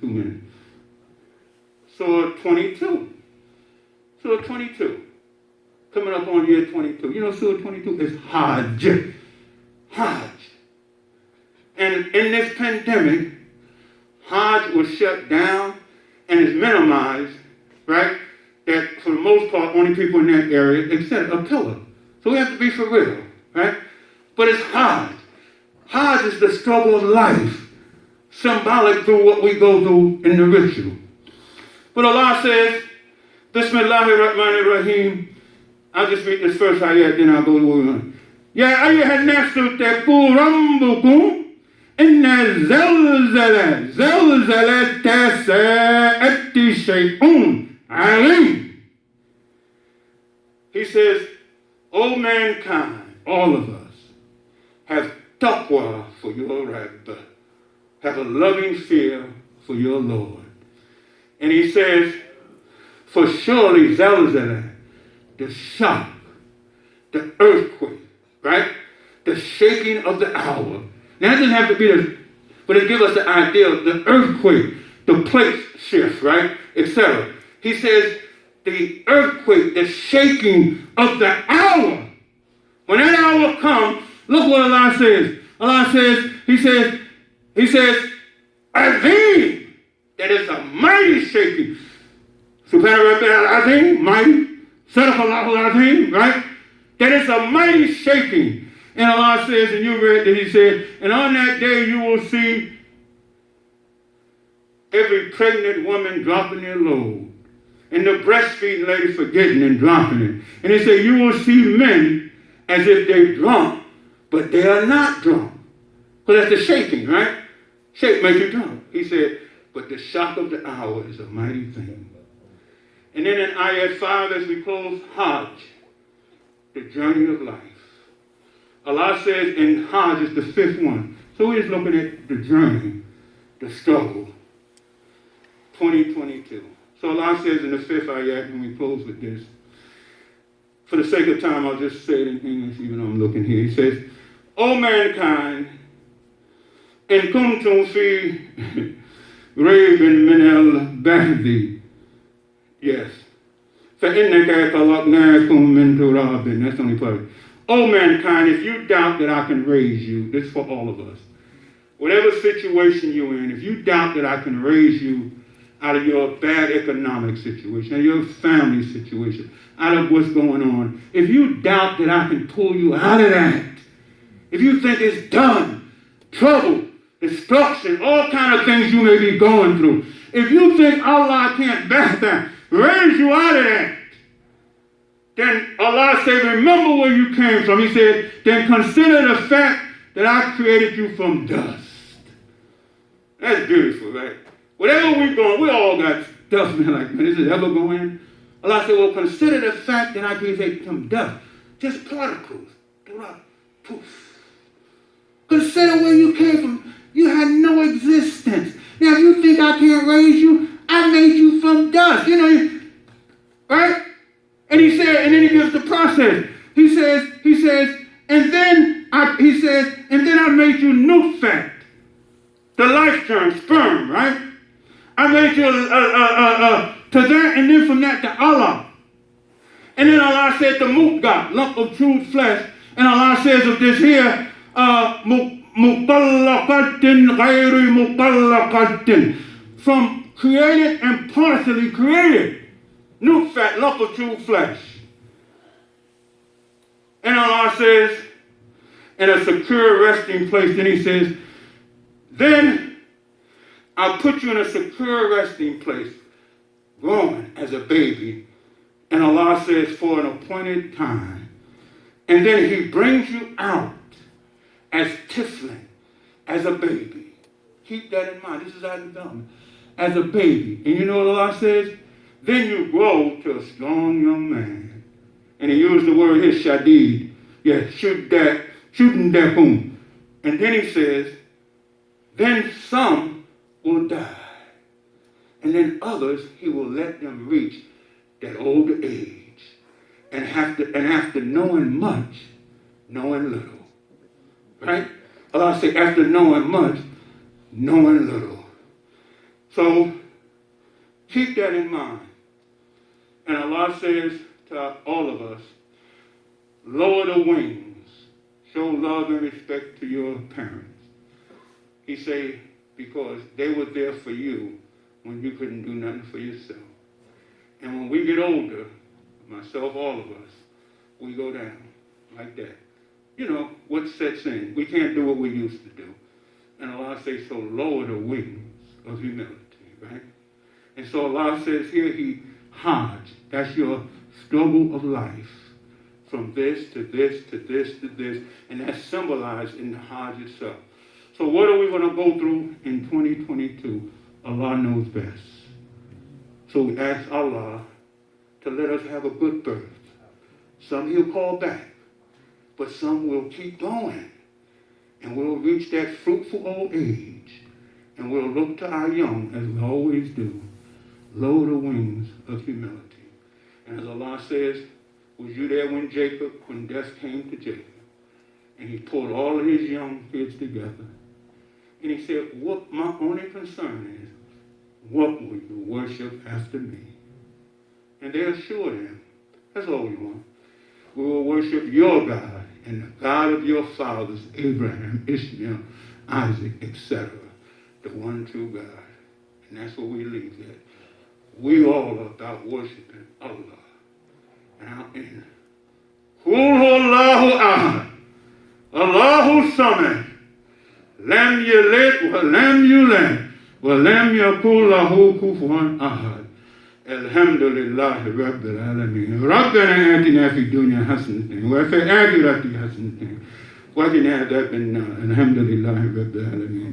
2 minutes. Surah 22. Surah 22. Coming up on year 22. You know, Surah 22 is Hajj. Hajj. And in this pandemic, Hajj was shut down and is minimized, right? That for the most part, only people in that area, except a pillar. So we have to be for real, right? But it's Hajj. Hajj is the struggle of life, symbolic through what we go through in the ritual. But Allah says, Bismillahirrahmanirrahim. I'll just read this first ayat, then I'll go to what we want. Ya ayyuhan nasu taqu rabbakum inna zalzalata sa'ati shay'un alim. He says, O mankind, all of us, have taqwa for your Rabb. Have a loving fear for your Lord. And he says, for surely zalzala, the shock, the earthquake, right? The shaking of the hour. Now, it doesn't have to be the, but it gives us the idea of the earthquake, the plate shift, right? Etc. He says, the earthquake, the shaking of the hour. When that hour comes, look what Allah says. Allah says, He says, Azim, that is a mighty shaking. Subhanahu wa ta'ala, Azim, mighty. Sadaqallahu al-Azim, right? That is a mighty shaking. And Allah says, and you read that He said, and on that day you will see every pregnant woman dropping their load, and the breastfeeding lady forgetting and dropping it. And He said, you will see men as if they're drunk, but they are not drunk. Because that's the shaking, right? Shake makes you drunk. He said, but the shock of the hour is a mighty thing. And then in ayat 5, as we close, Hajj, the journey of life. Allah says in Hajj is the 5th one. So we're just looking at the journey, the struggle. 2022. So Allah says in the 5th ayat, and we close with this. For the sake of time, I'll just say it in English, even though I'm looking here. He says, O mankind, in kuntum fi raybin min al-bahdi. Yes. فَإِنَّكَ خَلَقْنَاكُم مِّن تُرَابٍ. That's the only part. O mankind, if you doubt that I can raise you, this is for all of us. Whatever situation you're in, if you doubt that I can raise you out of your bad economic situation, out of your family situation, out of what's going on, if you doubt that I can pull you out of that, if you think it's done, trouble, destruction, all kind of things you may be going through, if you think Allah can't back that, raise you out of that, then Allah said, remember where you came from. He said, then consider the fact that I created you from dust. That's beautiful, right? Whatever we're going, we all got stuff, man, like, man, is it ever going? Allah said, well, consider the fact that I created you from dust. Just particles. Poof. Consider where you came from. You had no existence. Now, if you think I can't raise you, I made you from dust. You know, right? And he said, and then he gives the process. He says, and then I made you nutfat, the life germ, sperm, right? I made you to that, and then from that to Allah. And then Allah said the mutgat, lump of chewed flesh. And Allah says of this here, mutallaqatin ghayri mutallaqatin, from created and partially created. Nutfat, lump of chewed flesh. And Allah says, in a secure resting place, then He says, then I'll put you in a secure resting place, growing as a baby. And Allah says, for an appointed time. And then He brings you out as tiflin, as a baby. Keep that in mind. This is our development. As a baby. And you know what Allah says? Then you grow to a strong young man. And He used the word here, shadid. Yeah, shooting that boom. And then He says, then some will die. And then others, He will let them reach that older age. And after knowing much, knowing little. Right? Allah said, after knowing much, knowing little. So keep that in mind. And Allah says to all of us, lower the wings, show love and respect to your parents. He say, because they were there for you when you couldn't do nothing for yourself. And when we get older, myself, all of us, we go down like that. You know, what sets in? We can't do what we used to do. And Allah says, so lower the wings of humility, right? And so Allah says here, He Hajj, that's your struggle of life, from this to this to this to this, and that's symbolized in the Hajj itself. So what are we going to go through in 2022? Allah knows best. So we ask Allah to let us have a good birth. Some He'll call back, but some will keep going, and we'll reach that fruitful old age, and we'll look to our young, as we always do, lower the wings of humility. And as Allah says, was you there when death came to Jacob? And he pulled all of his young kids together. And he said, what my only concern is, what will you worship after me? And they assured him, that's all we want. We will worship your God and the God of your fathers, Abraham, Ishmael, Isaac, etc. The one true God. And that's what we leave at. We all are about worshiping Allah. Now in Qul Huwallahu Ahad, Allahu Samad, Lam Yalid wa Lam Yulad, wa Lam Yakul Lahu Kufuwan Ahad. Alhamdulillahi Rabbil Alameen. Rabbana atina fi dunya hasanatan wa fi akhirati hasanatan wa qina adhaban nar. Alhamdulillahi Rabbil Alameen.